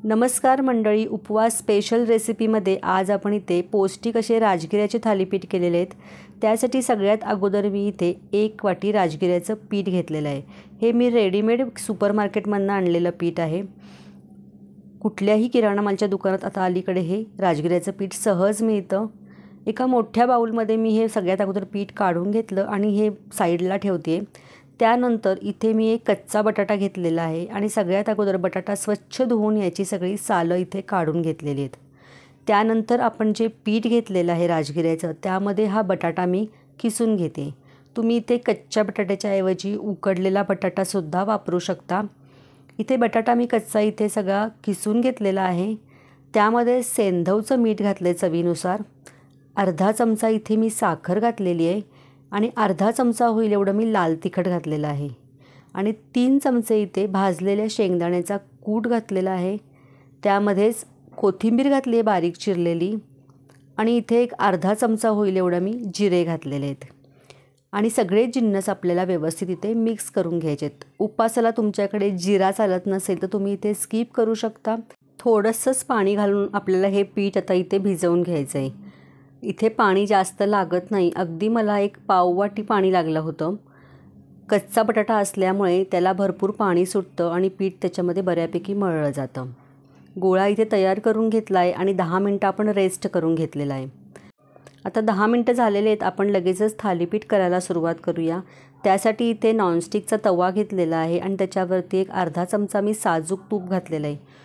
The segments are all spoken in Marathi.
नमस्कार मंडळी, उपवास स्पेशल रेसिपीमध्ये आज आपण इथे पौष्टिक असे राजगिऱ्याचे थालीपीठ केलेले आहेत। त्यासाठी सगळ्यात अगोदर मी इथे 1 वाटी राजगिऱ्याचं पीठ घेतलेलं आहे। हे मी रेडीमेड सुपरमार्केटमधून आणलेलं पीठ आहे। कुठल्याही किराणा मालाच्या दुकानात आता अलीकडे हे राजगिऱ्याचं पीठ सहज मिळतं। एका मोठ्या बाउलमध्ये मी हे सगळ्यात अगोदर पीठ काढून घेतलं आणि हे साईडला ठेवते। त्यानंतर इथे मी एक कच्चा बटाटा घेतलेला आहे आणि सगळ्यात अगोदर बटाटा स्वच्छ धुवून याची सगळी सालं इथे काढून घेतलेली आहेत। त्यानंतर आपण जे पीठ घेतलेलं आहे राजगिऱ्याचं त्यामध्ये हा बटाटा मी किसून घेते। तुम्ही इथे कच्च्या बटाट्याच्या ऐवजी उकडलेला बटाटा सुद्धा वापरू शकता। इथे बटाटा मी कच्चा इथे सगळा किसून घेतलेला आहे। त्यामध्ये सेंधवचं मीठ घातले चवीनुसार। अर्धा चमचा इथे मी साखर घातलेली आहे आणि अर्धा चमचा होईल एवढं मी लाल तिखट घातलेलं आहे आणि 3 चमचे इथे भाजलेल्या शेंगदाण्याचा कूट घातलेला आहे। त्यामध्येच कोथिंबीर घातली आहे बारीक चिरलेली आणि इथे एक अर्धा चमचा होईल एवढं मी जिरे घातलेले आहेत आणि सगळे जिन्नस आपल्याला व्यवस्थित इथे मिक्स करून घ्यायचे आहेत। उपासाला तुमच्याकडे जिरा चालत नसेल तर तुम्ही इथे स्किप करू शकता। थोडंसंच पाणी घालून आपल्याला हे पीठ आता इथे भिजवून घ्यायचं आहे। इथे पाणी जास्त लागत नाही, अगदी मला एक पाव वाटी पाणी लागलं होतं। कच्चा बटाटा असल्यामुळे त्याला भरपूर पाणी सुटतं आणि पीठ त्याच्यामध्ये बऱ्यापैकी मळलं जातं। गोळा इथे तयार करून घेतला आहे आणि 10 मिनटं आपण रेस्ट करून घेतलेला आहे। आता 10 मिनटं झालेले आहेत, आपण लगेचच थालीपीठ करायला सुरुवात करूया। त्यासाठी इथे नॉनस्टिकचा तवा घेतलेला आहे आणि त्याच्यावरती एक अर्धा चमचा मी साजूक तूप घातलेलं आहे।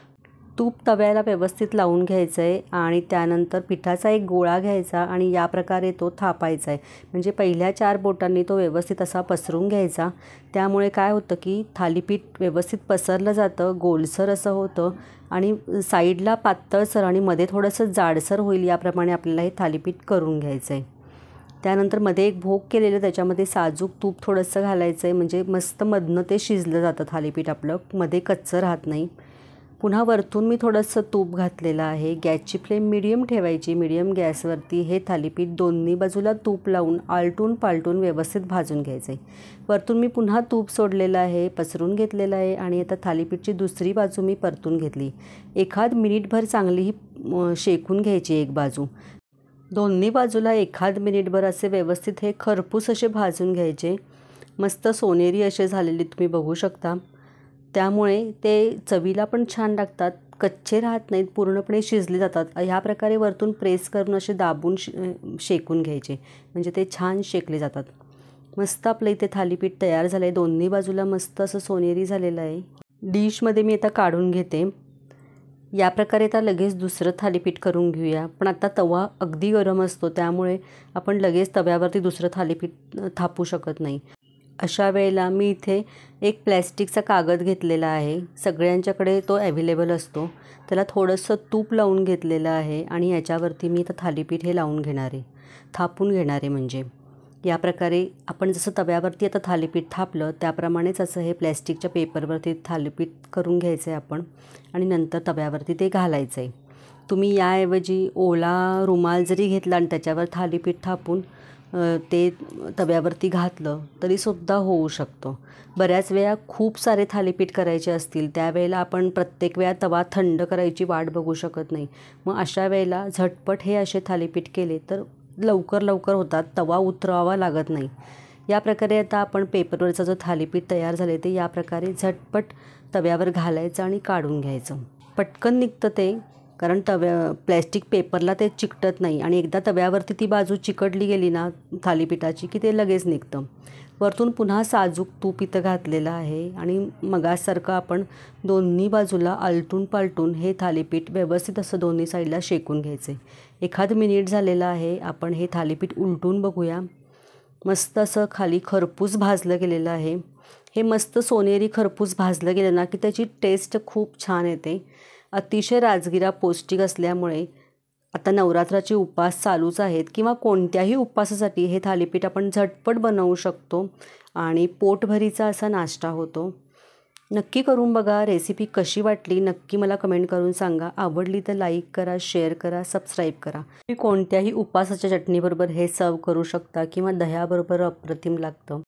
तूप तव्याला व्यवस्थित लावून घ्यायचं आहे आणि त्यानंतर पिठाचा एक गोळा घ्यायचा आणि या प्रकारे तो थापायचा आहे। म्हणजे पहिल्या 4 बोटांनी तो व्यवस्थित असा पसरून घ्यायचा। त्यामुळे काय होतं की थालीपीठ व्यवस्थित पसरलं जातं, गोलसर असं होतं आणि साईडला पातळसर आणि मध्ये थोडंसं जाडसर होईल याप्रमाणे आपल्याला हे थालीपीठ करून घ्यायचं आहे। त्यानंतर मध्ये एक भोग केलेलं त्याच्यामध्ये साजूक तूप थोडंसं घालायचं आहे, म्हणजे मस्त मधनं ते शिजलं जातं थालीपीठ आपलं, मध्ये कच्चं राहत नाही। पुन्हा वरतून मी थोडंसं तूप घातलेलं आहे। गॅसची फ्लेम मीडियम ठेवायची। मीडियम गॅसवरती हे थालीपीठ दोन्ही बाजूला तूप लावून आलटून पालटून व्यवस्थित भाजून घ्यायचं आहे। वरतून मी पुन्हा तूप सोडलेलं आहे, पसरून घेतलेलं आहे आणि आता थालीपीठची दुसरी बाजू मी परतून घेतली। एखाद मिनिटभर चांगली ही शेकून घ्यायची एक बाजू। दोन्ही बाजूला एखाद मिनिटभर असे व्यवस्थित हे खरपूस असे भाजून घ्यायचे। मस्त सोनेरी असे झालेले तुम्ही बघू शकता। त्यामुळे ते चवीला पण छान लागतात, कच्चे राहत नाहीत, पूर्णपणे शिजले जातात। ह्या प्रकारे वरतून प्रेस करून असे दाबून शेकून घ्यायचे, म्हणजे ते छान शेकले जातात। मस्त आपलं इथे थालीपीठ तयार झालं आहे। दोन्ही बाजूला मस्त असं सोनेरी झालेलं आहे। डिशमध्ये मी आता काढून घेते। या प्रकारे आता लगेच दुसरं थालीपीठ करून घेऊया, पण आता तवा अगदी गरम असतो त्यामुळे आपण लगेच तव्यावरती दुसरं थालीपीठ थापू शकत नाही। अशा वेळेला मी इथे एक प्लॅस्टिकचा कागद घेतलेला आहे, सगळ्यांच्याकडे तो अवेलेबल असतो। त्याला थोडंसं तूप लावून घेतलेलं आहे आणि याच्यावरती मी आता थालीपीठ हे लावून घेणार आहे, थापून घेणार आहे। म्हणजे या प्रकारे आपण जसं तव्यावरती आता थालीपीठ थापलं त्याप्रमाणेच असं हे प्लॅस्टिकच्या पेपरवरती थालीपीठ करून घ्यायचं आहे आपण आणि नंतर तव्यावरती ते घालायचं आहे। तुम्ही याऐवजी ओला रुमाल जरी घेतला आणि त्याच्यावर थालीपीठ थापून ते तव्यावरती घातलं तरीसुद्धा होऊ शकतं। बऱ्याच वेळा खूप सारे थालीपीठ करायचे असतील त्यावेळेला आपण प्रत्येक वेळा तवा थंड करायची वाट बघू शकत नाही। मग अशा वेळेला झटपट हे असे थालीपीठ केले तर लवकर होतात, तवा उतरवावा लागत नाही। या प्रकारे आता आपण पेपरवरचं जो थालीपीठ तयार झाले ते या प्रकारे झटपट तव्यावर घालायचं आणि काढून घ्यायचं। पटकन निघतं ते, कारण प्लॅस्टिक पेपरला ते चिकटत नाही आणि एकदा तव्यावरती ती बाजू चिकटली गेली ना थालीपीठाची की ते लगेच निघतं। वरतून पुन्हा साजूक तूप इथं घातलेलं आहे आणि मगासारखं आपण दोन्ही बाजूला आलटून पालटून हे थालीपीठ व्यवस्थित असं दोन्ही साईडला शेकून घ्यायचं आहे। एखाद मिनिट झालेलं आहे, आपण हे थालीपीठ उलटून बघूया। मस्त असं खाली खरपूस भाजलं गेलेलं आहे। हे मस्त सोनेरी खरपूस भाजलं गेलं ना की त्याची टेस्ट खूप छान येते। अतिशय राजगिरा पौष्टिक असल्यामुळे आता नवरात्राचे उपवास चालूच आहेत किंवा कोणत्याही उपवासासाठी हे थालीपीठ आपण झटपट बनवू शकतो आणि पोटभरीचा असा नाश्ता होतो। नक्की करून बघा। रेसिपी कशी वाटली नक्की मला कमेंट करून सांगा। आवडली तर लाईक करा, शेअर करा, सबस्क्राईब करा। तुम्ही कोणत्याही उपवासाच्या चटणीबरोबर हे सर्व करू शकता किंवा दह्याबरोबर अप्रतिम लागतं।